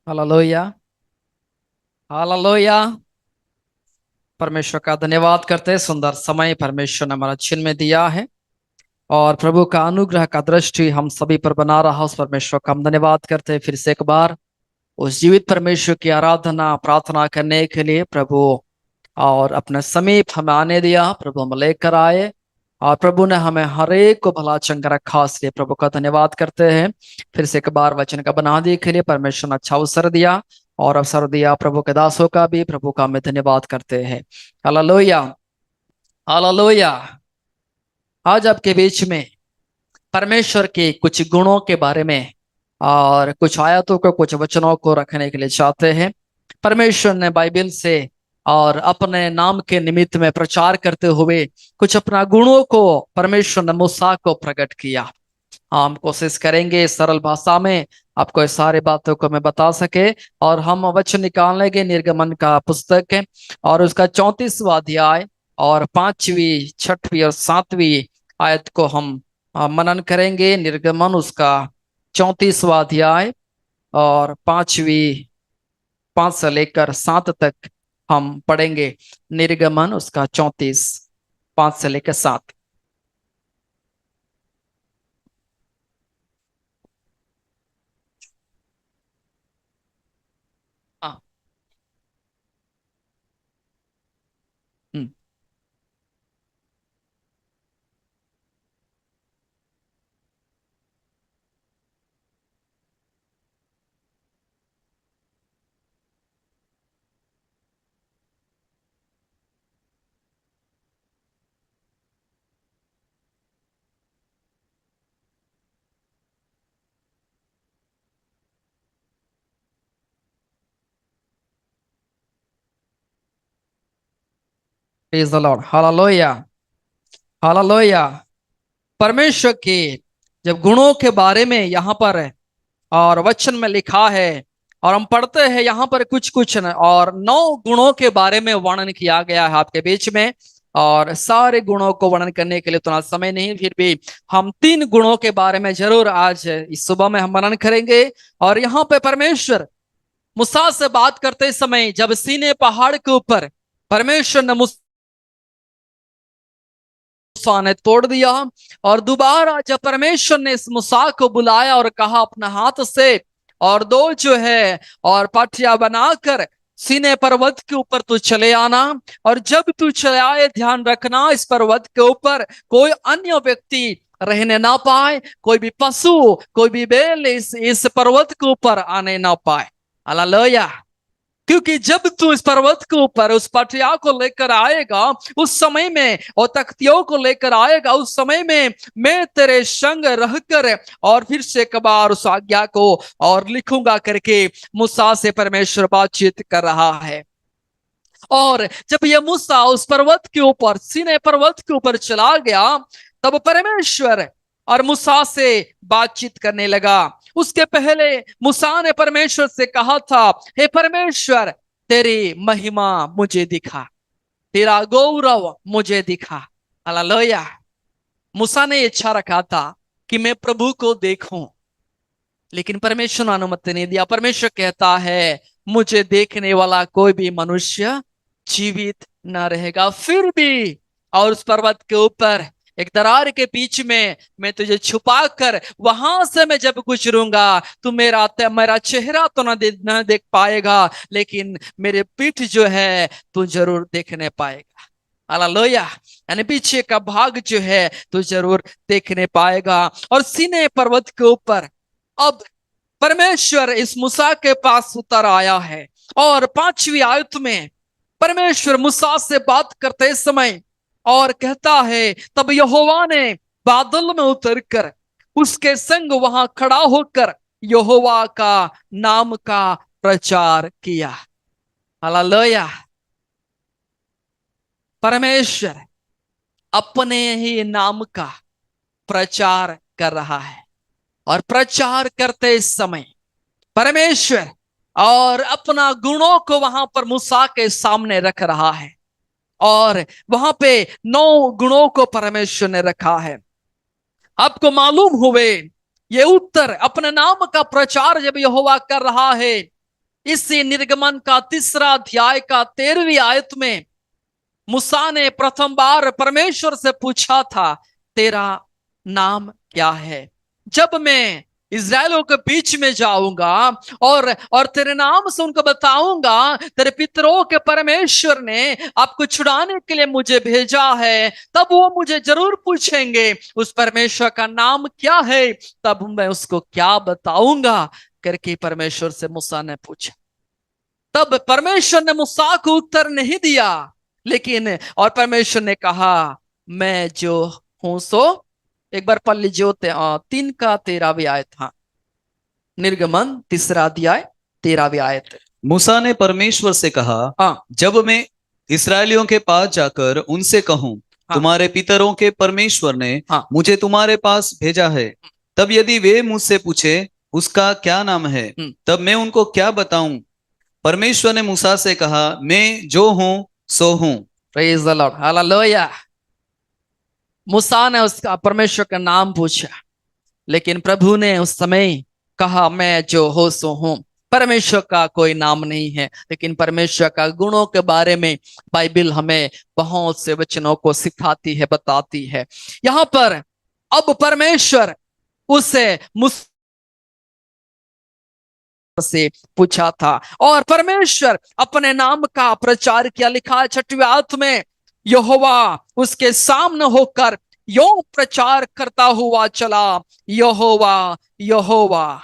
Hallelujah. Hallelujah. परमेश्वर का धन्यवाद करते हैं। सुंदर समय परमेश्वर ने हमारा छिन में दिया है और प्रभु का अनुग्रह का दृष्टि हम सभी पर बना रहा। उस परमेश्वर का हम धन्यवाद करते हैं। फिर से एक बार उस जीवित परमेश्वर की आराधना प्रार्थना करने के लिए प्रभु और अपने समीप हमें आने दिया। प्रभु हम लेकर आए और प्रभु ने हमें हर एक को भला चंगा रखा, इसलिए प्रभु का धन्यवाद करते हैं। फिर से एक बार वचन का बनाने के लिए परमेश्वर ने अच्छा अवसर दिया और अवसर दिया प्रभु के दासों का भी। प्रभु का हमें धन्यवाद करते हैं। हालेलुया। हालेलुया। आज आपके बीच में परमेश्वर के कुछ गुणों के बारे में और कुछ आयतों को कुछ वचनों को रखने के लिए चाहते हैं। परमेश्वर ने बाइबल से और अपने नाम के निमित्त में प्रचार करते हुए कुछ अपना गुणों को परमेश्वर ने मूसा को प्रकट किया। हम कोशिश करेंगे सरल भाषा में आपको इस सारी बातों को मैं बता सके। और हम वचन निकाल लेंगे निर्गमन का पुस्तक है और उसका 34वां अध्याय और 5वीं 6वीं और 7वीं आयत को हम मनन करेंगे। निर्गमन उसका 34वां अध्याय और 5 से लेकर 7 तक हम पढ़ेंगे। निर्गमन उसका 34 5 से लेकर 7। हाँ। हम्म। Praise the lord. Hallelujah. Hallelujah. परमेश्वर के जब गुणों के बारे में यहाँ पर और वचन में लिखा है और हम पढ़ते हैं यहाँ पर कुछ कुछ और 9 गुणों के बारे में वर्णन किया गया है आपके बीच में। और सारे गुणों को वर्णन करने के लिए तो समय नहीं, फिर भी हम 3 गुणों के बारे में जरूर आज इस सुबह में हम वर्णन करेंगे। और यहाँ पे परमेश्वर मूसा से बात करते समय जब सीने पहाड़ के ऊपर परमेश्वर ने मूसा ने तोड़ दिया और दोबारा जब परमेश्वर ने इस मूसा को बुलाया और कहा अपने हाथ से और दो जो है और पाटिया बनाकर सीने पर्वत के ऊपर तू चले आना। और जब तू चले आए ध्यान रखना इस पर्वत के ऊपर कोई अन्य व्यक्ति रहने ना पाए, कोई भी पशु कोई भी बैल इस पर्वत के ऊपर आने ना पाए। हालेलुया। क्योंकि जब तू इस पर्वत के ऊपर उस पटिया को लेकर आएगा उस समय में और तख्तियों को लेकर आएगा उस समय में मैं तेरे संग रहकर और फिर से एक बार उस आज्ञा को और लिखूंगा करके मूसा से परमेश्वर बातचीत कर रहा है। और जब यह मूसा उस पर्वत के ऊपर सीने पर्वत के ऊपर चला गया तब परमेश्वर और मूसा से बातचीत करने लगा। उसके पहले मूसा ने परमेश्वर से कहा था, हे परमेश्वर तेरी महिमा मुझे दिखा, तेरा गौरव मुझे दिखा। हालेलुया। मूसा ने इच्छा रखा था कि मैं प्रभु को देखूं, लेकिन परमेश्वर ने अनुमति नहीं दिया। परमेश्वर कहता है मुझे देखने वाला कोई भी मनुष्य जीवित न रहेगा। फिर भी और उस पर्वत के ऊपर एक दरार के बीच में मैं तुझे छुपा कर वहां से मैं जब गुजरूंगा तू मेरा चेहरा तो न देख पाएगा, लेकिन मेरे पीठ जो है तू जरूर देखने पाएगा। हालेलुया। यानी पीछे का भाग जो है तू जरूर देखने पाएगा। और सीने पर्वत के ऊपर अब परमेश्वर इस मूसा के पास उतर आया है और 5वीं आयत में परमेश्वर मूसा से बात करते समय और कहता है तब यहोवा ने बादल में उतरकर उसके संग वहां खड़ा होकर यहोवा का नाम का प्रचार किया। हालेलुया। परमेश्वर अपने ही नाम का प्रचार कर रहा है और प्रचार करते समय परमेश्वर और अपना गुणों को वहां पर मूसा के सामने रख रहा है। और वहां पे 9 गुणों को परमेश्वर ने रखा है। आपको मालूम हुए ये उत्तर अपने नाम का प्रचार जब यहोवा कर रहा है इसी निर्गमन का 3 अध्याय का 13वीं आयत में मूसा ने प्रथम बार परमेश्वर से पूछा था, तेरा नाम क्या है? जब मैं इज़राइलों के बीच में जाऊंगा और तेरे नाम से उनको बताऊंगा, तेरे पितरों के परमेश्वर ने आपको छुड़ाने के लिए मुझे भेजा है, तब वो मुझे जरूर पूछेंगे उस परमेश्वर का नाम क्या है, तब मैं उसको क्या बताऊंगा करके परमेश्वर से मूसा ने पूछा। तब परमेश्वर ने मूसा को उत्तर नहीं दिया, लेकिन और परमेश्वर ने कहा, मैं जो हूं सो, एक बार पढ़ लीजिए 3 का 13वीं आयत। हाँ, निर्गमन 3 अध्याय 13वीं आयत। मूसा ने परमेश्वर से कहा, हाँ जब मैं इसराइलियों के पास जाकर उनसे कहूं, हाँ तुम्हारे पितरों के परमेश्वर ने हाँ मुझे तुम्हारे पास भेजा है, तब यदि वे मुझसे पूछे उसका क्या नाम है, तब मैं उनको क्या बताऊं? परमेश्वर ने मूसा से कहा, मैं जो हूं सो हूं। Praise the lord, hallelujah. मूसा ने उसका परमेश्वर का नाम पूछा, लेकिन प्रभु ने उस समय कहा, मैं जो हो सो हूं। परमेश्वर का कोई नाम नहीं है, लेकिन परमेश्वर का गुणों के बारे में बाइबल हमें बहुत से वचनों को सिखाती है, बताती है। यहां पर अब परमेश्वर उसे मूसा से पूछा था और परमेश्वर अपने नाम का प्रचार किया। लिखा है 6वीं आयत में, यहोवा उसके सामने होकर यो प्रचार करता हुआ चला, यहोवा यहोवा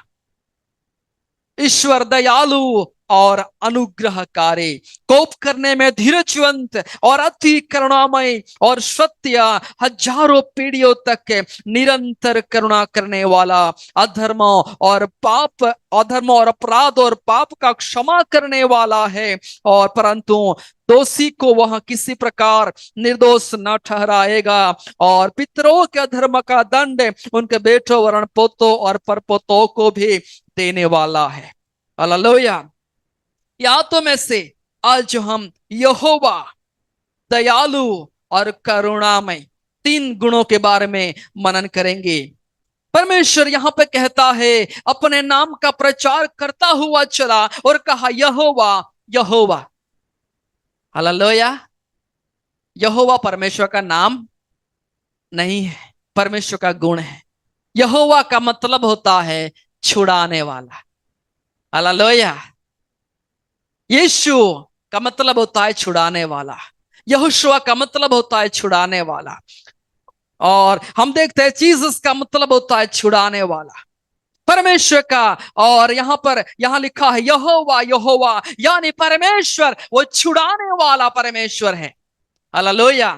ईश्वर दयालु और अनुग्रहकारी, कोप करने में धीरजवंत और अति करुणामय और सत्य, हजारों पीढ़ियों तक निरंतर करुणा करने वाला, अधर्म और अपराध और पाप का क्षमा करने वाला है, और परंतु दोषी को वह किसी प्रकार निर्दोष न ठहराएगा, और पितरों के अधर्म का दंड उनके बेटों वरण पोतों और परपोतों को भी देने वाला है। हालेलुया। यातों में से आज जो हम यहोवा दयालु और करुणामय 3 गुणों के बारे में मनन करेंगे। परमेश्वर यहां पे कहता है, अपने नाम का प्रचार करता हुआ चला और कहा, यहोवा यहोवा। हालेलुया। यहोवा परमेश्वर का नाम नहीं है, परमेश्वर का गुण है। यहोवा का मतलब होता है छुड़ाने वाला। हालेलुया। यीशु का मतलब होता है छुड़ाने वाला, यहोशुआ का मतलब होता है छुड़ाने वाला, और हम देखते हैं जीसस का मतलब होता है छुड़ाने वाला, परमेश्वर का। और यहां लिखा है यहोवा यहोवा, यानी परमेश्वर वो छुड़ाने वाला परमेश्वर है। हालेलुया।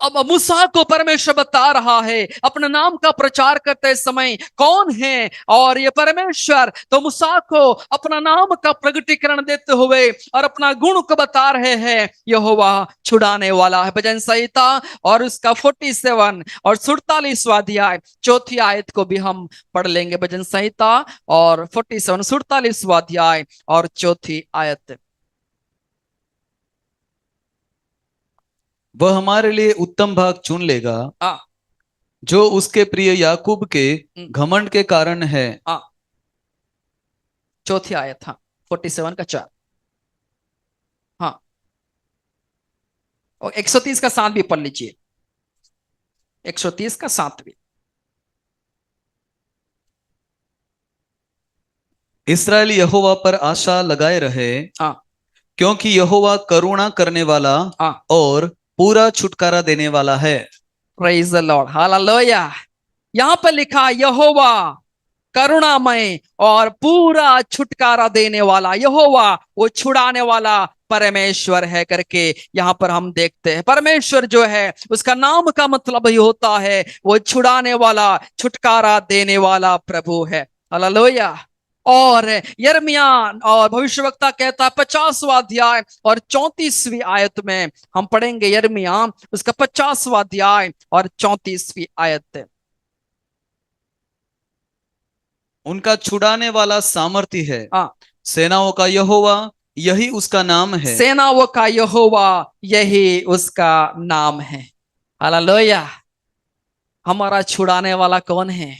अब मूसा को परमेश्वर बता रहा है अपने नाम का प्रचार करते समय कौन है, और ये परमेश्वर तो मूसा को अपना नाम का प्रगटीकरण देते हुए और अपना गुण को बता रहे हैं, यहोवा छुड़ाने वाला है। भजन संहिता और उसका 47 और 47वां अध्याय 4थी आयत को भी हम पढ़ लेंगे। भजन संहिता और 47 47वां अध्याय और 4थी आयत। वह हमारे लिए उत्तम भाग चुन लेगा, जो उसके प्रिय याकूब के घमंड के कारण है। 4थी आयत, हाँ 47 का 4। हाँ, और 130 का 7 भी पढ़ लीजिए, 130 का 7 भी। इसराइल यहोवा पर आशा लगाए रहे, क्योंकि यहोवा करुणा करने वाला और पूरा छुटकारा देने वाला है। Praise the lord, hallelujah. यहां पर लिखा यहोवा करुणामय और पूरा छुटकारा देने वाला, यहोवा वो छुड़ाने वाला परमेश्वर है करके यहां पर हम देखते हैं। परमेश्वर जो है उसका नाम का मतलब ही होता है वो छुड़ाने वाला, छुटकारा देने वाला प्रभु है। हालेलुया। और यिर्मयाह और भविष्यवक्ता कहता है 50वां अध्याय और 34वीं आयत में हम पढ़ेंगे। यिर्मयाह उसका 50वां अध्याय और 34वीं आयत। उनका छुड़ाने वाला सामर्थी है, सेनाओं का यहोवा यही उसका नाम है। सेनाओं का यहोवा यही उसका नाम है। हालेलुया। हमारा छुड़ाने वाला कौन है?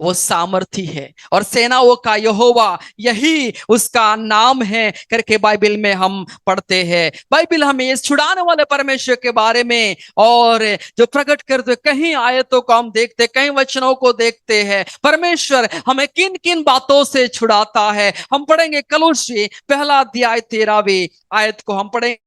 वो सामर्थी है और सेनाओं का यहोवा यही उसका नाम है करके बाइबल में हम पढ़ते हैं। बाइबल हमें इस छुड़ाने वाले परमेश्वर के बारे में और जो प्रकट करते, कहीं आयतों को हम देखते, कहीं वचनों को देखते हैं, परमेश्वर हमें किन किन बातों से छुड़ाता है। हम पढ़ेंगे कलोसी पहला अध्याय 13वीं आयत को हम पढ़ेंगे।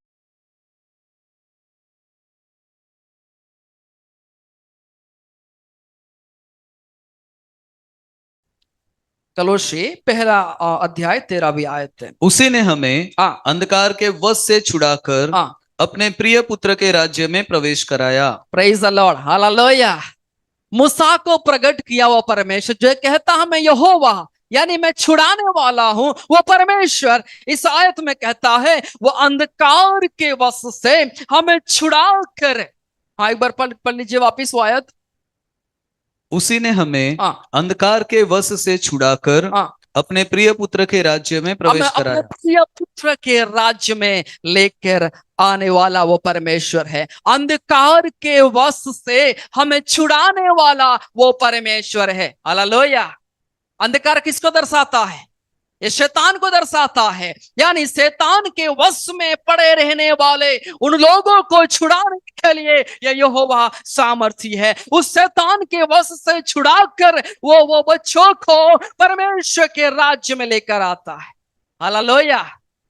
कलोसी पहला अध्याय 13वीं आयत है। उसी ने हमें हाँ अंधकार के वश से छुड़ाकर हाँ, अपने प्रिय पुत्र के राज्य में प्रवेश कराया। Praise the lord, hallelujah. मूसा को प्रकट किया वो परमेश्वर जो कहता है मैं यहोवा, यानी मैं छुड़ाने वाला हूं, वो परमेश्वर इस आयत में कहता है वो अंधकार के वश से हमें छुड़ा कर। हाँ, एक बार पढ़ लीजिए वापिस वो आयत। उसी ने हमें हाँ अंधकार के वश से छुड़ाकर हाँ, अपने प्रिय पुत्र के राज्य में हमें प्रवेश अपने कराया। प्रिय पुत्र के राज्य में लेकर आने वाला वो परमेश्वर है। अंधकार के वश से हमें छुड़ाने वाला वो परमेश्वर है। हालेलुया। अंधकार किसको दर्शाता है? ये शैतान को दर्शाता है, यानी शैतान के वश में पड़े रहने वाले उन लोगों को छुड़ाने के लिए ये यहोवा सामर्थी है। उस शैतान के वश से छुड़ाकर वो बच्चों को परमेश्वर के राज्य में लेकर आता है। हालेलुया।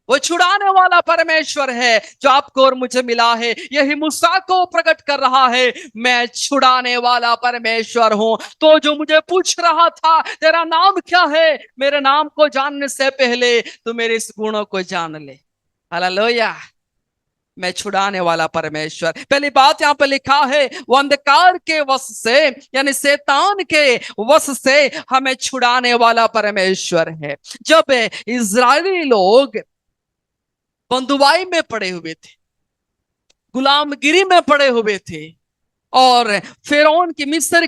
वो छुड़ाने वाला परमेश्वर है जो आपको और मुझे मिला है। यही मूसा को प्रकट कर रहा है, मैं छुड़ाने वाला परमेश्वर हूं। तो जो मुझे पूछ रहा था तेरा नाम क्या है, मेरे नाम को जानने से पहले तू मेरे इस गुणों को जान ले। हालेलुया। मैं छुड़ाने वाला परमेश्वर। पहली बात यहाँ पे लिखा है वो अंधकार के वश से, यानी शैतान के वश से हमें छुड़ाने वाला परमेश्वर है। जब इजरायली लोग बंधुआई में पड़े हुए थे, गुलामगिरी में पड़े हुए थे और फिरौन की मिस्र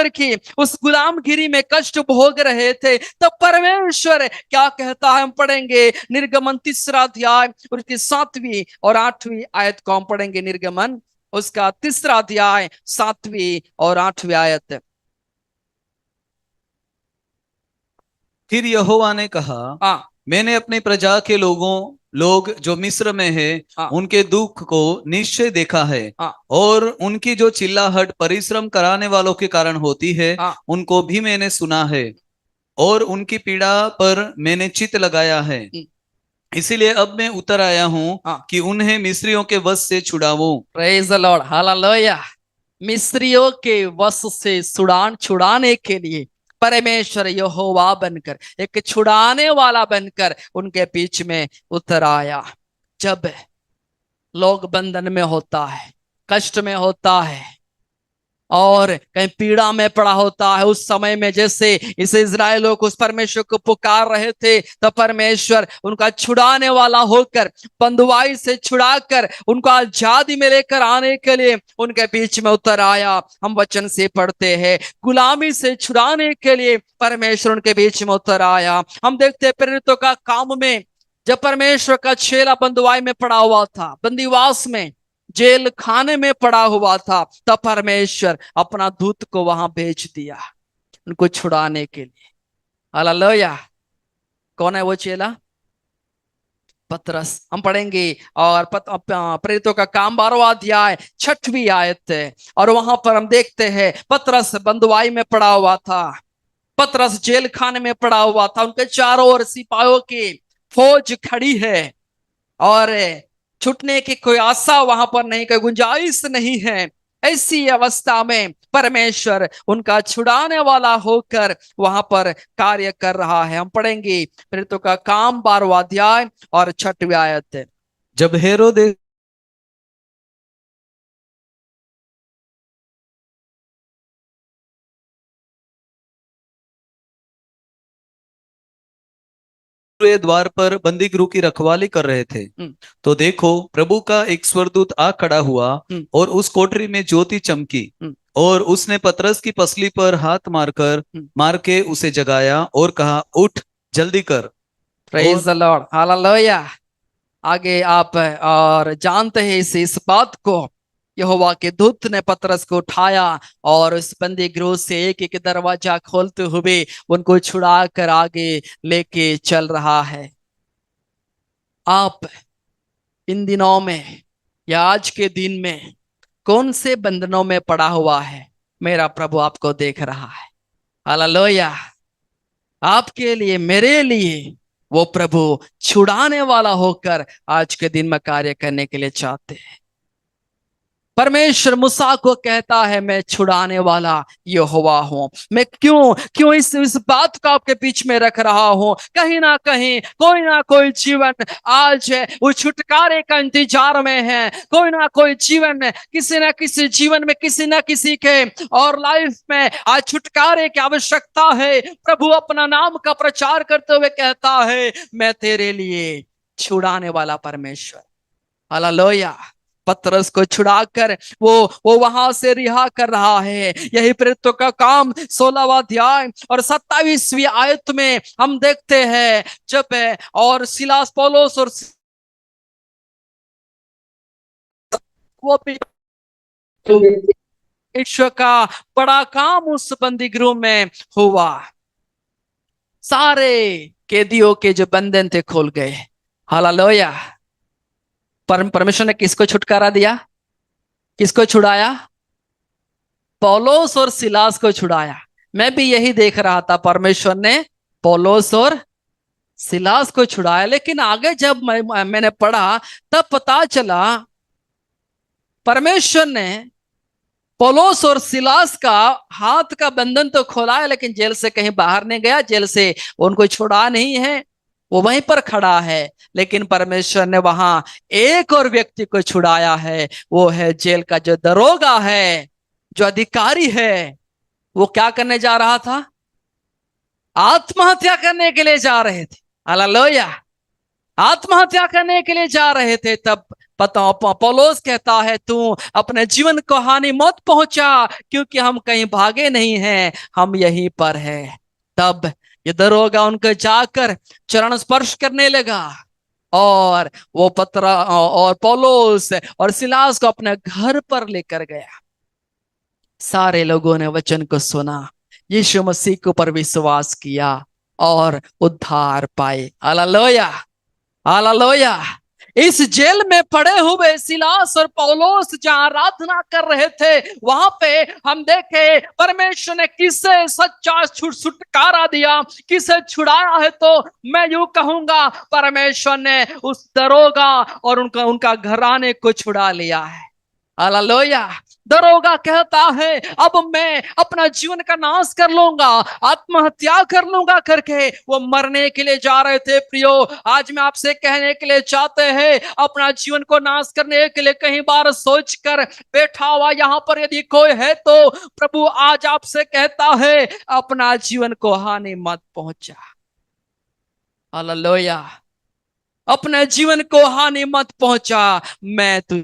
की उस गुलामगिरी में कष्ट भोग रहे थे, तब परमेश्वर क्या कहता है हम पढ़ेंगे निर्गमन 3 अध्याय और उसकी 7वीं और 8वीं आयत को हम पढ़ेंगे। निर्गमन उसका 3 अध्याय 7वीं और 8वीं आयत। फिर यहोवा ने कहा, हाँ मैंने अपनी प्रजा के लोग जो मिस्र में है हाँ उनके दुख को निश्चय देखा है, हाँ और उनकी जो चिल्लाहट परिश्रम कराने वालों के कारण होती है हाँ, उनको भी मैंने सुना है, और उनकी पीड़ा पर मैंने चित्त लगाया है। इसीलिए अब मैं उतर आया हूं हाँ। कि उन्हें मिस्रियों के वश से छुड़ाऊं। Praise the lord, hallelujah. मिस्रियों के वश से छुड़ाने के लिए परमेश्वर यहोवा बनकर, एक छुड़ाने वाला बनकर उनके बीच में उतर आया। जब लोग बंधन में होता है, कष्ट में होता है और कहीं पीड़ा में पड़ा होता है, उस समय में जैसे इस इस्राएलियों को उस परमेश्वर को पुकार रहे थे, तो परमेश्वर उनका छुड़ाने वाला होकर बंधुआई से छुड़ाकर उनको आजादी में लेकर आने के लिए उनके बीच में उतर आया। हम वचन से पढ़ते हैं गुलामी से छुड़ाने के लिए परमेश्वर उनके बीच में उतर आया। हम देखते हैं प्रेरितों का काम में जब परमेश्वर का चेला बंधुआई में पड़ा हुआ था, बंदीवास में, जेल खाने में पड़ा हुआ था, तब परमेश्वर अपना दूत को वहां भेज दिया उनको छुड़ाने के लिए। हालेलुया। कौन है वो चेला? पतरस। हम पढ़ेंगे और प्रेरितों का काम 12वां अध्याय 6वीं आयत है, और वहां पर हम देखते हैं पतरस बंधुआई में पड़ा हुआ था, पतरस जेल खाने में पड़ा हुआ था, उनके चारों ओर सिपाहियों की फौज खड़ी है और छूटने की कोई आशा वहां पर नहीं, कोई गुंजाइश नहीं है। ऐसी अवस्था में परमेश्वर उनका छुड़ाने वाला होकर वहां पर कार्य कर रहा है। हम पढ़ेंगे प्रेरितों का काम 12वां अध्याय और 6वीं आयत। जब हेरोदेस द्वार पर बंदी गृह की रखवाली कर रहे थे, तो देखो प्रभु का एक स्वर्गदूत आ खड़ा हुआ और उस कोठरी में ज्योति चमकी, और उसने पतरस की पसली पर हाथ मार के उसे जगाया और कहा, उठ जल्दी कर। Praise the lord, hallelujah. आगे आप और जानते हैं इस बात को यहोवा के दूत ने पतरस को उठाया और उस बंदी गृह से एक एक दरवाजा खोलते हुए उनको छुड़ा कर आगे लेके चल रहा है। आप इन दिनों में या आज के दिन में कौन से बंधनों में पड़ा हुआ है? मेरा प्रभु आपको देख रहा है। हालेलुया। आपके लिए, मेरे लिए वो प्रभु छुड़ाने वाला होकर आज के दिन में कार्य करने के लिए चाहते हैं। परमेश्वर मूसा को कहता है, मैं छुड़ाने वाला यहोवा हूं। मैं क्यों इस बात को आपके बीच में रख रहा हूं? कहीं ना कोई जीवन आज वो छुटकारे का इंतजार में है। कोई ना कोई जीवन, किसी ना किसी जीवन में, किसी ना किसी के और लाइफ में आज छुटकारे की आवश्यकता है। प्रभु अपना नाम का प्रचार करते हुए कहता है, मैं तेरे लिए छुड़ाने वाला परमेश्वर। हालेलुया। पतरस को छुड़ाकर वो वहां से रिहा कर रहा है। यही प्रेरितों का काम 16वां अध्याय और 27वीं आयत में हम देखते हैं। जब और सिलास, पौलुस और वो ईश्वर का बड़ा काम उस बंदी गृह में हुआ। सारे कैदियों के जो बंधन थे खोल गए। हालेलुया। परमेश्वर ने किसको छुटकारा दिया? किसको छुड़ाया? पौलुस और सिलास को छुड़ाया। मैं भी यही देख रहा था, परमेश्वर ने पौलुस और सिलास को छुड़ाया। लेकिन आगे जब मैंने पढ़ा तब पता चला परमेश्वर ने पौलुस और सिलास का हाथ का बंधन तो खोला है, लेकिन जेल से कहीं बाहर नहीं गया, जेल से उनको छुड़ा नहीं है, वो वहीं पर खड़ा है। लेकिन परमेश्वर ने वहां एक और व्यक्ति को छुड़ाया है। वो है जेल का जो दरोगा है, जो अधिकारी है। वो क्या करने जा रहा था? आत्महत्या करने के लिए जा रहे थे। हालेलुया। आत्महत्या करने के लिए जा रहे थे। तब पौलुस कहता है, तू अपने जीवन को हानि मत पहुंचा, क्योंकि हम कहीं भागे नहीं हैं, हम यहीं पर हैं। तब ये दरोगा उनको जाकर चरण स्पर्श करने लगा और वो पतरा और पौलुस और सिलास को अपने घर पर लेकर गया। सारे लोगों ने वचन को सुना, यीशु मसीह के ऊपर विश्वास किया और उद्धार पाए। हालेलुया। हालेलुया। इस जेल में पड़े हुए सिलास और पौलुस जहां आराधना कर रहे थे, वहां पे हम देखे परमेश्वर ने किसे सच्चा छुटकारा दिया, किसे छुड़ाया है। तो मैं यूं कहूंगा, परमेश्वर ने उस दरोगा और उनका घराने को छुड़ा लिया है। हालेलुया। दरोगा कहता है, अब मैं अपना जीवन का नाश कर लूंगा, आत्महत्या कर लूंगा करके वो मरने के लिए जा रहे थे। प्रियो, आज मैं आपसे कहने के लिए चाहते हैं, अपना जीवन को नाश करने के लिए कहीं बार सोच कर बैठा हुआ यहाँ पर यदि कोई है, तो प्रभु आज आपसे कहता है, अपना जीवन को हानि मत पहुंचा। हालेलुया। अपने जीवन को हानि मत पहुंचा। मैं तू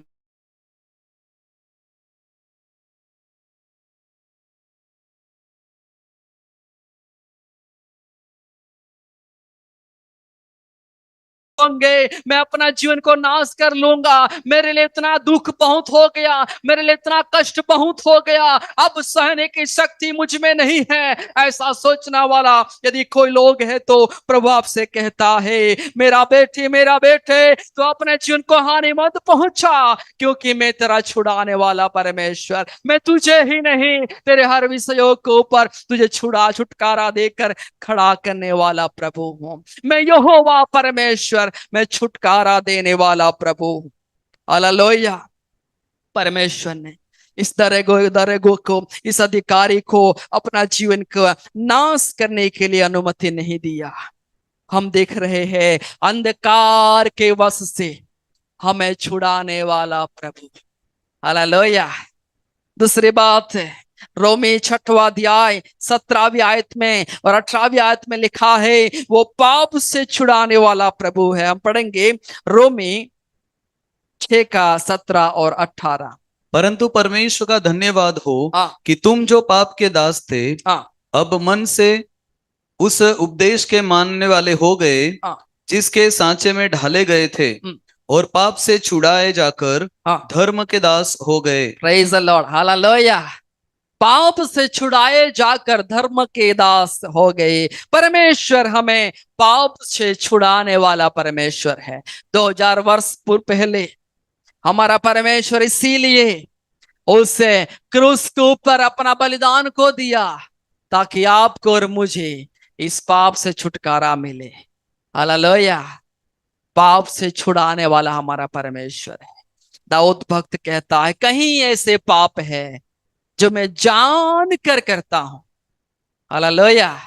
मैं अपना जीवन को नाश कर लूंगा, मेरे लिए इतना दुख बहुत हो गया, मेरे लिए इतना कष्ट बहुत हो गया, अब सहने की शक्ति मुझ में नहीं है। ऐसा सोचने वाला यदि कोई लोग है, तो प्रभु आपसे कहता है, मेरा बेटे तो अपने जीवन को हानि मत पहुंचा, क्योंकि मैं तेरा छुड़ाने वाला परमेश्वर, मैं तुझे ही नहीं, तेरे हर विषयों के ऊपर तुझे छुटकारा देकर खड़ा करने वाला प्रभु हूं। मैं यहोवा परमेश्वर, मैं छुटकारा देने वाला प्रभु। हालेलुया। परमेश्वर ने इस दरोगा को, इस अधिकारी को अपना जीवन का नाश करने के लिए अनुमति नहीं दिया। हम देख रहे हैं, अंधकार के वश से हमें छुड़ाने वाला प्रभु। हालेलुया। दूसरी बात है, रोमी 6वां अध्याय 17वीं आयत में और 18वीं आयत में लिखा है, वो पाप से छुड़ाने वाला प्रभु है। हम पढ़ेंगे रोमी 6 का 17 और 18। परंतु परमेश्वर का धन्यवाद हो हाँ। कि तुम जो पाप के दास थे, हाँ। अब मन से उस उपदेश के मानने वाले हो गए, हाँ। जिसके सांचे में ढाले गए थे, और पाप से छुड़ाए जाकर हाँ, धर्म के दास हो गए। Praise the lord, hallelujah. पाप से छुड़ाए जाकर धर्म के दास हो गए। परमेश्वर हमें पाप से छुड़ाने वाला परमेश्वर है। 2000 वर्ष पूर्व पहले हमारा परमेश्वर इसीलिए उसे क्रूस के ऊपर अपना बलिदान को दिया, ताकि आपको और मुझे इस पाप से छुटकारा मिले। हालेलुया। पाप से छुड़ाने वाला हमारा परमेश्वर है। दाऊद भक्त कहता है, कहीं ऐसे पाप है जो मैं जान कर करता हूं। हालेलुया।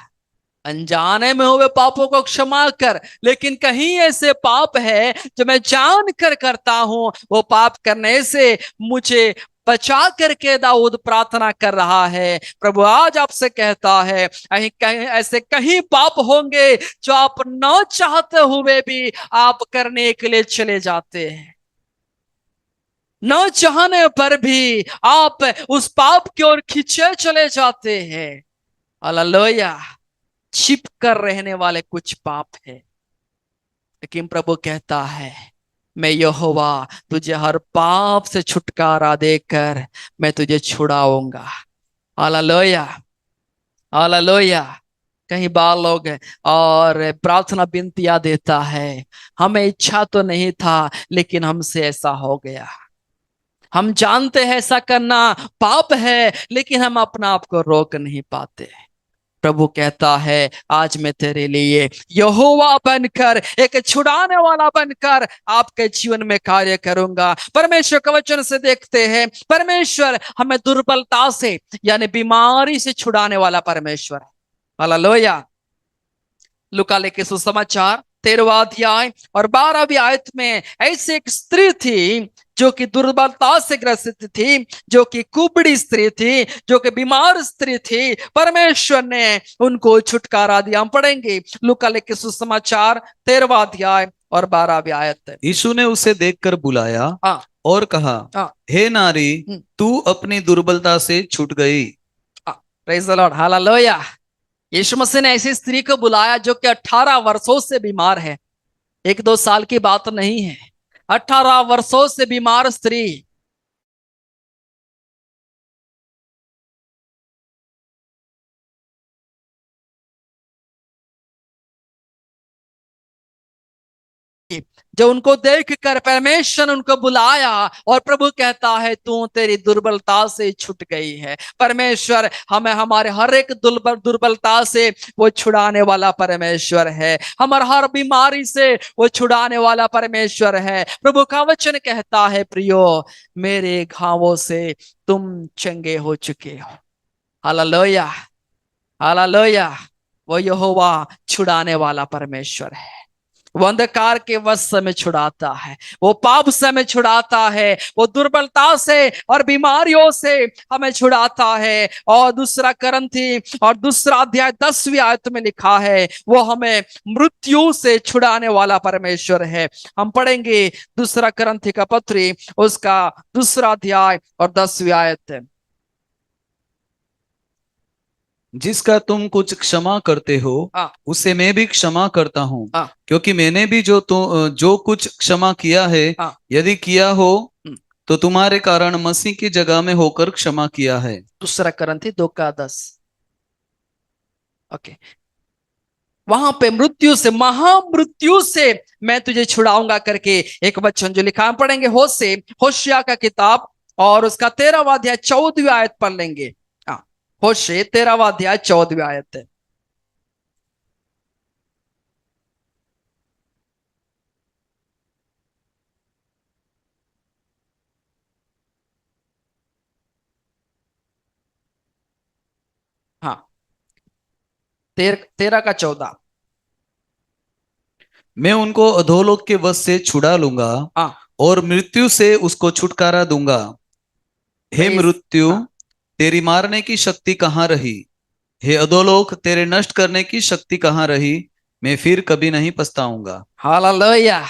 अनजाने में हुए पापों को क्षमा कर, लेकिन कहीं ऐसे पाप है जो मैं जान कर करता हूं, वो पाप करने से मुझे बचा करके दाऊद प्रार्थना कर रहा है। प्रभु आज आपसे कहता है, ऐसे कहीं पाप होंगे जो आप न चाहते हुए भी आप करने के लिए चले जाते हैं। न चाहने पर भी आप उस पाप की ओर खींचे चले जाते हैं। हालेलुया। छिप कर रहने वाले कुछ पाप है, लेकिन प्रभु कहता है, मैं यहोवा तुझे हर पाप से छुटकारा देकर मैं तुझे छुड़ाऊंगा। Hallelujah, hallelujah. कई बार लोग और प्रार्थना विनतियां देता है, हमें इच्छा तो नहीं था लेकिन हमसे ऐसा हो गया। हम जानते हैं ऐसा करना पाप है, लेकिन हम अपना आप को रोक नहीं पाते। प्रभु कहता है, आज मैं तेरे लिए यहोवा बनकर, एक छुड़ाने वाला बनकर आपके जीवन में कार्य करूंगा। परमेश्वर के वचन से देखते हैं, परमेश्वर हमें दुर्बलता से यानी बीमारी से छुड़ाने वाला परमेश्वर है। हालेलुया। लूका लिखे सुसमाचार 13वां अध्याय और 12वीं आयत में ऐसी एक स्त्री थी जो कि दुर्बलता से ग्रसित थी, जो कि कुबड़ी स्त्री थी, जो कि बीमार स्त्री थी। परमेश्वर ने उनको छुटकारा दिया। हम पढ़ेंगे लूका लिखे सुसमाचार 13वां अध्याय और 12वीं आयत। यीशु ने उसे देखकर बुलाया हाँ, और कहा, हाँ, हे नारी, तू अपनी दुर्बलता से छूट गई। Praise the lord, hallelujah. यीशु मसीह ने ऐसी स्त्री को बुलाया जो कि 18 वर्षों से बीमार है। 1-2 साल की बात नहीं है, 18 वर्षों से बीमार स्त्री। जो उनको देखकर परमेश्वर ने उनको बुलाया और प्रभु कहता है, तू तेरी दुर्बलता से छूट गई है। परमेश्वर हमें हमारे हर एक दुर्बलता से वो छुड़ाने वाला परमेश्वर है। हमारे हर बीमारी से वो छुड़ाने वाला परमेश्वर है। प्रभु का वचन कहता है, प्रियो मेरे घावों से तुम चंगे हो चुके हो। Hallelujah, hallelujah. वो यहोवा छुड़ाने वाला परमेश्वर है। वो अंधकार के वश से हमें छुड़ाता है, वो पाप से हमें छुड़ाता है, वो दुर्बलता से और बीमारियों से हमें छुड़ाता है। और दूसरा करंथी और दूसरा अध्याय 10वीं आयत में लिखा है, वो हमें मृत्यु से छुड़ाने वाला परमेश्वर है। हम पढ़ेंगे दूसरा करंथी का पत्री, उसका दूसरा अध्याय और 10वीं आयत। जिसका तुम कुछ क्षमा करते हो, उसे मैं भी क्षमा करता हूँ, क्योंकि मैंने भी जो कुछ क्षमा किया है, यदि किया हो तो तुम्हारे कारण मसीह की जगह में होकर क्षमा किया है। दूसरा करंथी 2:10। ओके, वहां पे मृत्यु से, महामृत्यु से मैं तुझे छुड़ाऊंगा करके एक वचन जो लिखा, हम पढ़ेंगे होशिया का किताब और उसका 13वां अध्याय 14वीं आयत पढ़ लेंगे। होशे 13वां अध्याय 14वीं आयत है। हाँ, 13 का 14। मैं उनको अधोलोक के वश से छुड़ा लूंगा और मृत्यु से उसको छुटकारा दूंगा। हे मृत्यु, तेरी मारने की शक्ति कहाँ रही? हे अधोलोक, तेरे नष्ट करने की शक्ति कहाँ रही? मैं फिर कभी नहीं पछताऊंगा। हालेलुया।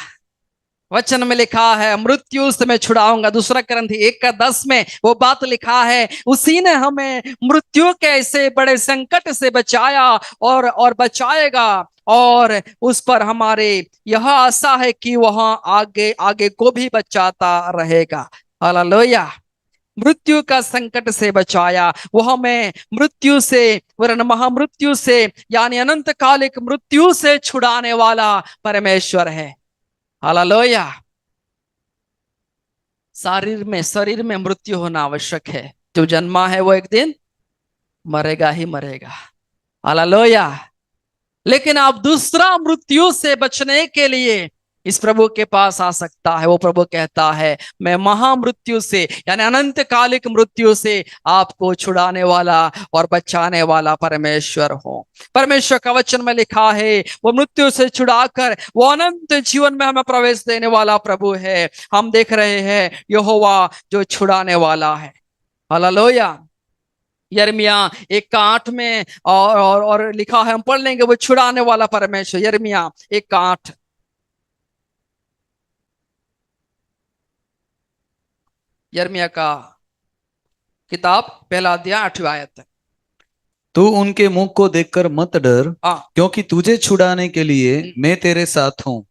वचन में लिखा है मृत्यु से मैं छुड़ाऊंगा। दूसरा ग्रंथी 1:10 में वो बात लिखा है, उसी ने हमें मृत्यु के ऐसे बड़े संकट से बचाया और बचाएगा, और उस पर हमारे यह आशा है कि वह आगे आगे को भी बचाता रहेगा। हालेलुया। मृत्यु का संकट से बचाया, वो हमें मृत्यु से, वरन महामृत्यु से यानी अनंतकालिक मृत्यु से छुड़ाने वाला परमेश्वर है। हालेलुया। शरीर में मृत्यु होना आवश्यक है। जो जन्मा है वो एक दिन मरेगा ही मरेगा। हालेलुया। लेकिन आप दूसरा मृत्यु से बचने के लिए इस प्रभु के पास आ सकता है। वो प्रभु कहता है मैं महामृत्यु से यानी अनंतकालिक मृत्यु से आपको छुड़ाने वाला और बचाने वाला परमेश्वर हूं। परमेश्वर का वचन में लिखा है वो मृत्यु से छुड़ाकर वो अनंत जीवन में हमें प्रवेश देने वाला प्रभु है। हम देख रहे हैं यहोवा जो छुड़ाने वाला है। हालेलुया। यिर्मयाह 1:8 में और लिखा है, हम पढ़ लेंगे, वो छुड़ाने वाला परमेश्वर। यिर्मयाह 1:8। यिर्मयाह का किताब 1 अध्याय 8वीं आयत। तू उनके मुख को देखकर मत डर, हाँ क्योंकि तुझे छुड़ाने के लिए मैं तेरे साथ हूँ।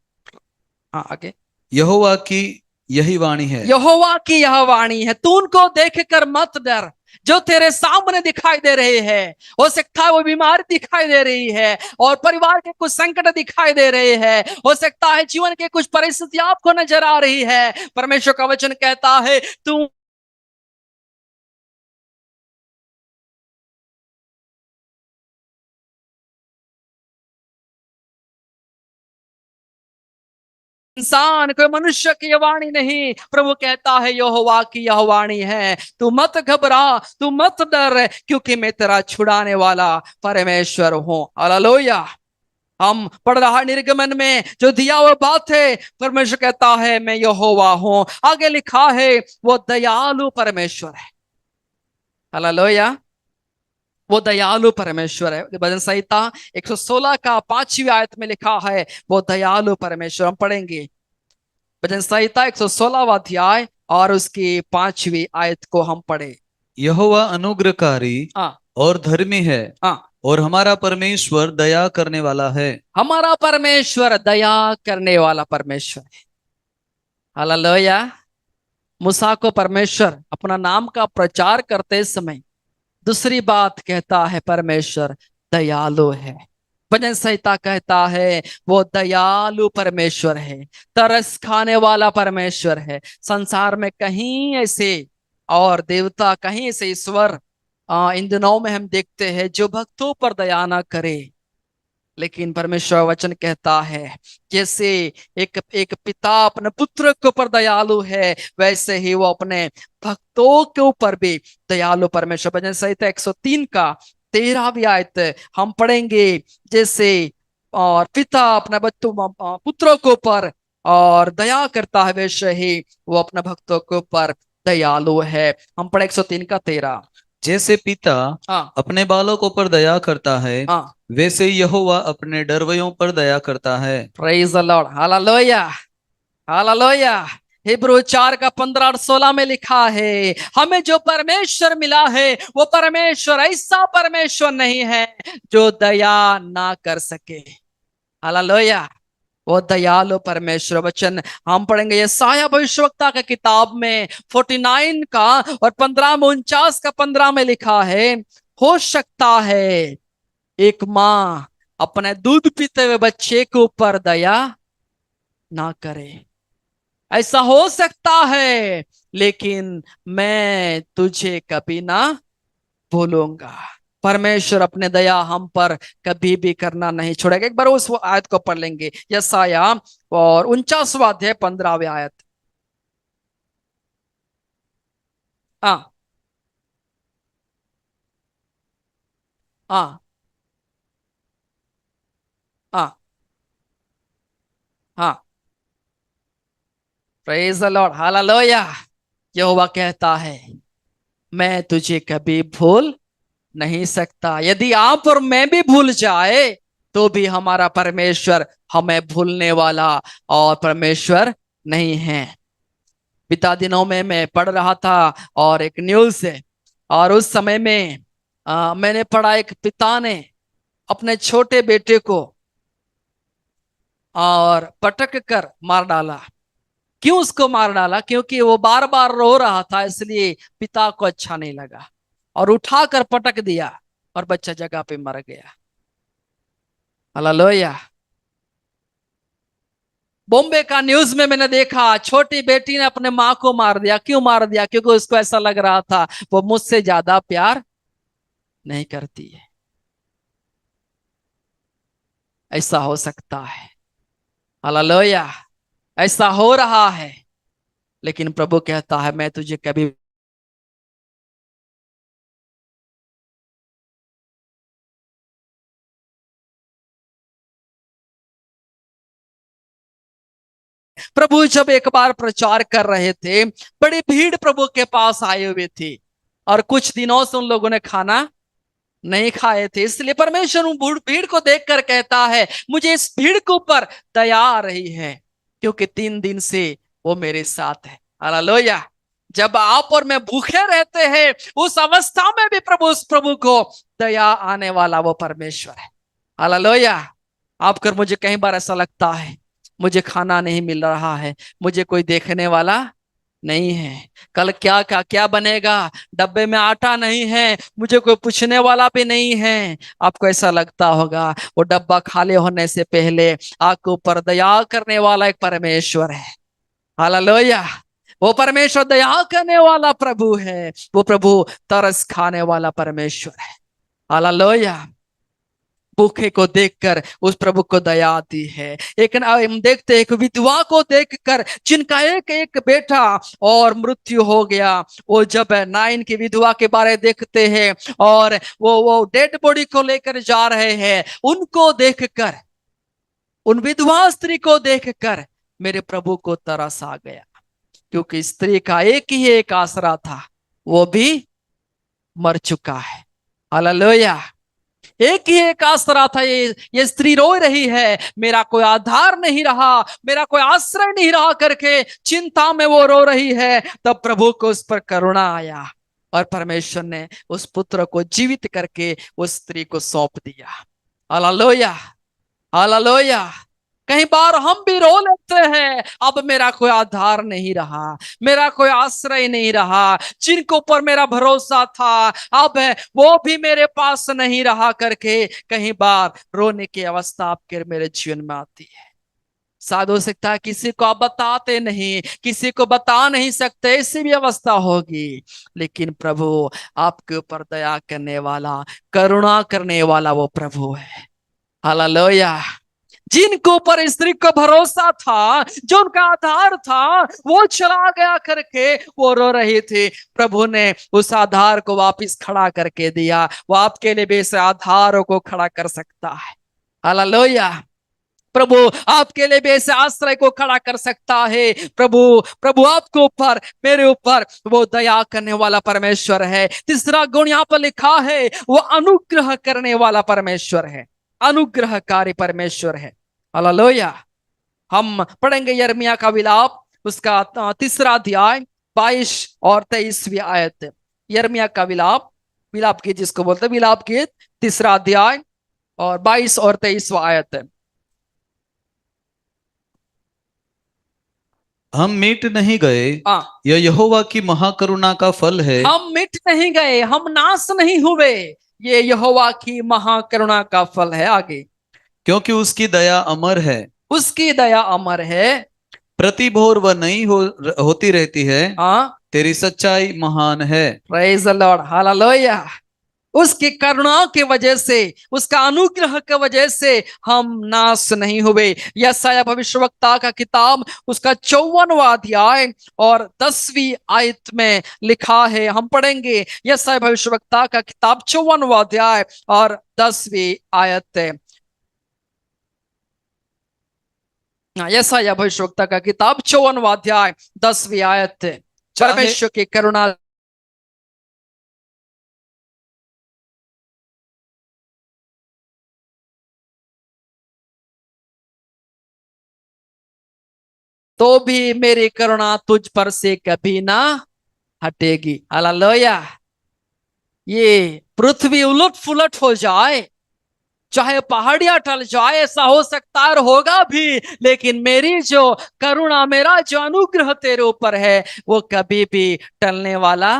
हाँ आगे। यहोवा की यही वाणी है। यहोवा की यह वाणी है, तू उनको देखकर मत डर जो तेरे सामने दिखाई दे रहे हैं। हो सकता है वो बीमारी दिखाई दे रही है और परिवार के कुछ संकट दिखाई दे रहे हैं, हो सकता है जीवन के कुछ परिस्थिति आपको नजर आ रही है। परमेश्वर का वचन कहता है तू इंसान, कोई मनुष्य की यह वाणी नहीं, प्रभु कहता है यहोवा की यह वाणी है, तू मत घबरा, तू मत डर, क्योंकि मैं तेरा छुड़ाने वाला परमेश्वर हूं। हालेलुया। हम पढ़ रहा निर्गमन में जो दिया हुआ बात है, परमेश्वर कहता है मैं यहोवा हूं। आगे लिखा है वो दयालु परमेश्वर है। हालेलुया। वो दयालु परमेश्वर है। भजन संहिता 116 का 5वीं आयत में लिखा है वो दयालु परमेश्वर। हम पढ़ेंगे भजन संहिता 116वां अध्याय और उसकी 5वीं आयत को हम पढ़े। यहोवा अनुग्रहकारी हाँ और धर्मी है, हाँ। और हमारा परमेश्वर दया करने वाला है। हमारा परमेश्वर दया करने वाला परमेश्वर है। हालेलुया। मूसा को परमेश्वर अपना नाम का प्रचार करते समय दूसरी बात कहता है, परमेश्वर दयालु है। भजन संहिता कहता है वो दयालु परमेश्वर है, तरस खाने वाला परमेश्वर है। संसार में कहीं ऐसे और देवता, कहीं ऐसे ईश्वर इन दिनों में हम देखते हैं जो भक्तों पर दया ना करे। लेकिन परमेश्वर वचन कहता है जैसे एक एक पिता अपने पुत्र के ऊपर दयालु है, वैसे ही वो अपने भक्तों के ऊपर भी दयालु परमेश्वर। भजन संहिता 103 का 13वीं आयत हम पढ़ेंगे। जैसे और पिता अपने बच्चों पुत्रों के ऊपर और दया करता है, वैसे ही वो अपने भक्तों के ऊपर दयालु है। हम पढ़े 103 का 13। जैसे पिता हाँ अपने बालकों पर दया करता है, हाँ। वैसे यहोवा अपने डरवैयों पर दया करता है। Praise the lord. Hallelujah. Hallelujah. Hebrew 4 का 15 और 16 में लिखा है हमें जो परमेश्वर मिला है वो परमेश्वर ऐसा परमेश्वर नहीं है जो दया ना कर सके। हालेलुया। वो दयालु परमेश्वर। वचन हम पढ़ेंगे यशायाह भविष्यवक्ता का किताब में 49 का और 15 में 49 का 15 में लिखा है, हो सकता है एक माँ अपने दूध पीते हुए बच्चे के ऊपर दया ना करे, ऐसा हो सकता है, लेकिन मैं तुझे कभी ना भूलूंगा। परमेश्वर अपने दया हम पर कभी भी करना नहीं छोड़ेगा। एक बार उस आयत को पढ़ लेंगे, यशायाह और 49वां अध्याय 15वीं आयत। हाँ हाँ हाँ हाँ। Praise the lord. हालेलुया। यहोवा कहता है मैं तुझे कभी भूल नहीं सकता। यदि आप और मैं भी भूल जाए तो भी हमारा परमेश्वर हमें भूलने वाला और परमेश्वर नहीं है। पिता दिनों में मैं पढ़ रहा था और एक न्यूज है, और उस समय में मैंने पढ़ा एक पिता ने अपने छोटे बेटे को और पटक कर मार डाला। क्यों उसको मार डाला? क्योंकि वो बार बार रो रहा था, इसलिए पिता को अच्छा नहीं लगा और उठाकर पटक दिया और बच्चा जगह पे मर गया। हालेलुया। बॉम्बे का न्यूज में मैंने देखा, छोटी बेटी ने अपने माँ को मार दिया। क्यों मार दिया? क्योंकि उसको ऐसा लग रहा था वो मुझसे ज्यादा प्यार नहीं करती है। ऐसा हो सकता है। हालेलुया। ऐसा हो रहा है, लेकिन प्रभु कहता है मैं तुझे कभी प्रभु जब एक बार प्रचार कर रहे थे, बड़ी भीड़ प्रभु के पास आए हुए थी और कुछ दिनों से उन लोगों ने खाना नहीं खाए थे। इसलिए परमेश्वर उन भीड़ को देखकर कहता है मुझे इस भीड़ के ऊपर दया आ रही है, क्योंकि 3 दिन से वो मेरे साथ है। हालेलुया। जब आप और मैं भूखे रहते हैं, उस अवस्था में भी उस प्रभु को दया आने वाला वो परमेश्वर है। हालेलुया। आपकर मुझे कई बार ऐसा लगता है मुझे खाना नहीं मिल रहा है, मुझे कोई देखने वाला नहीं है, कल क्या क्या क्या बनेगा, डब्बे में आटा नहीं है, मुझे कोई पूछने वाला भी नहीं है। आपको ऐसा लगता होगा, वो डब्बा खाली होने से पहले आपके ऊपर दया करने वाला एक परमेश्वर है। हालेलुया। वो परमेश्वर दया करने वाला प्रभु है, वो प्रभु तरस खाने वाला परमेश्वर है। हालेलुया। भूखे को देखकर उस प्रभु को दया आती है। एक हम देखते एक विधवा को देखकर, जिनका एक एक बेटा और मृत्यु हो गया, वो जब नाइन की विधवा के बारे देखते हैं और वो डेड बॉडी को लेकर जा रहे हैं, उनको देखकर, उन विधवा स्त्री को देखकर मेरे प्रभु को तरस आ गया, क्योंकि स्त्री का एक ही एक आसरा था, वो भी मर चुका है। हालेलुया। एक ही एक आसरा था, ये स्त्री रो रही है, मेरा कोई आधार नहीं रहा, मेरा कोई आश्रय नहीं रहा करके चिंता में वो रो रही है। तब प्रभु को उस पर करुणा आया और परमेश्वर ने उस पुत्र को जीवित करके उस स्त्री को सौंप दिया। हालेलुया। हालेलुया। कई बार हम भी रो लेते हैं, अब मेरा कोई आधार नहीं रहा, मेरा कोई आश्रय नहीं रहा, जिनके ऊपर मेरा भरोसा था अब वो भी मेरे पास नहीं रहा करके कई बार रोने की अवस्था आपके मेरे जीवन में आती है। शायद हो सकता है किसी को आप बताते नहीं, किसी को बता नहीं सकते, ऐसी भी अवस्था होगी, लेकिन प्रभु आपके ऊपर दया करने वाला, करुणा करने वाला वो प्रभु है। हालेलुया। जिनके ऊपर स्त्री को भरोसा था, जो उनका आधार था, वो चला गया करके वो रो रही थी, प्रभु ने उस आधार को वापस खड़ा करके दिया। वो आपके लिए भी इस आधारों को खड़ा कर सकता है। हालेलुया। प्रभु आपके लिए भी ऐसे आश्रय को खड़ा कर सकता है। प्रभु प्रभु आपके ऊपर, मेरे ऊपर वो दया करने वाला परमेश्वर है। तीसरा गुण यहाँ पर लिखा है, वो अनुग्रह करने वाला परमेश्वर है, अनुग्रहकारी परमेश्वर है। हालेलुया। हम पढ़ेंगे यिर्मयाह का विलाप, उसका तीसरा अध्याय 22 और 23वीं आयत। यिर्मयाह का विलाप, विलाप गीत जिसको बोलते हैं, विलाप गीत तीसरा अध्याय और 22 और 23वां आयत। हम मिट नहीं गए, हाँ, यह यहोवा की महाकरुणा का फल है। हम मिट नहीं गए, हम नाश नहीं हुए, ये यहोवा की महाकरुणा का फल है। आगे, क्योंकि उसकी दया अमर है, उसकी दया अमर है। प्रति भोर वह नई होती रहती है, हाँ, तेरी सच्चाई महान है। Praise the lord. हालेलुया। उसकी करुणा की वजह से, उसका अनुग्रह की वजह से हम नाश नहीं हुए। यशायाह भविष्यवक्ता का किताब, उसका 54वां अध्याय और 10वीं आयत में लिखा है। हम पढ़ेंगे यशायाह भविष्यवक्ता का किताब 54वां अध्याय और 10वीं आयत। यशायाह भविष्यवक्ता का किताब 54वां अध्याय 10वीं आयत। चाहे परमेश्वर की करुणा तो भी मेरी करुणा तुझ पर से कभी ना हटेगी। हालेलुया। ये पृथ्वी उलट फुलट हो जाए, चाहे पहाड़ियां टल जाए, ऐसा हो सकता है और होगा भी, लेकिन मेरी जो करुणा, मेरा जो अनुग्रह तेरे ऊपर है, वो कभी भी टलने वाला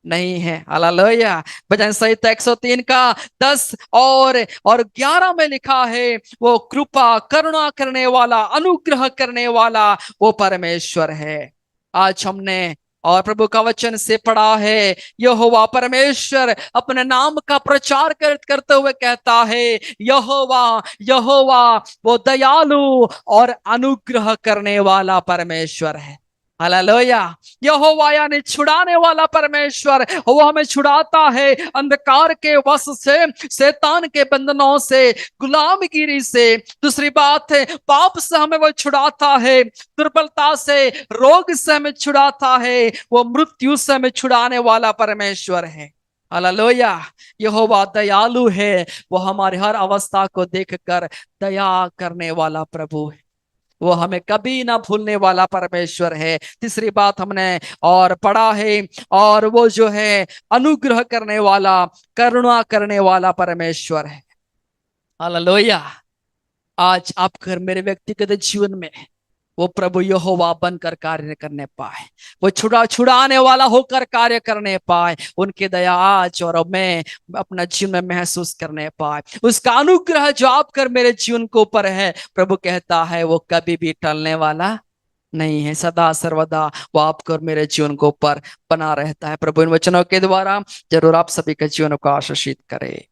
नहीं है। हालेलुया। भजन संहिता 103 का 10 और 11 में लिखा है, वो कृपा करुणा करने वाला, अनुग्रह करने वाला वो परमेश्वर है। आज हमने और प्रभु का वचन से पढ़ा है, यहोवा परमेश्वर अपने नाम का प्रचार करते हुए कहता है, यहोवा यहोवा वो दयालु और अनुग्रह करने वाला परमेश्वर है। हालेलुया। यहोवा यानी छुड़ाने वाला परमेश्वर, वो हमें छुड़ाता है अंधकार के वश से, शैतान के बंधनों से, गुलामगिरी से। दूसरी बात है, पाप से हमें वो छुड़ाता है, दुर्बलता से, रोग से हमें छुड़ाता है, वो मृत्यु से हमें छुड़ाने वाला परमेश्वर है। हालेलुया। यहोवा दयालु है, वो हमारे हर अवस्था को देखकर दया करने वाला प्रभु है, वो हमें कभी ना भूलने वाला परमेश्वर है। तीसरी बात हमने और पढ़ा है, और वो जो है अनुग्रह करने वाला, करुणा करने वाला परमेश्वर है। हालेलुया। आज आप मेरे व्यक्तिगत जीवन में वो प्रभु यहोवा बनकर कार्य करने पाए, वो छुड़ाने वाला होकर कार्य करने पाए, उनकी दया आज और मैं अपना जीवन में महसूस करने पाए, उसका अनुग्रह जो आप कर मेरे जीवन के ऊपर है, प्रभु कहता है वो कभी भी टलने वाला नहीं है, सदा सर्वदा वो आपको और मेरे जीवन के ऊपर बना रहता है। प्रभु इन वचनों के द्वारा जरूर आप सभी के जीवन को आशीषित करे।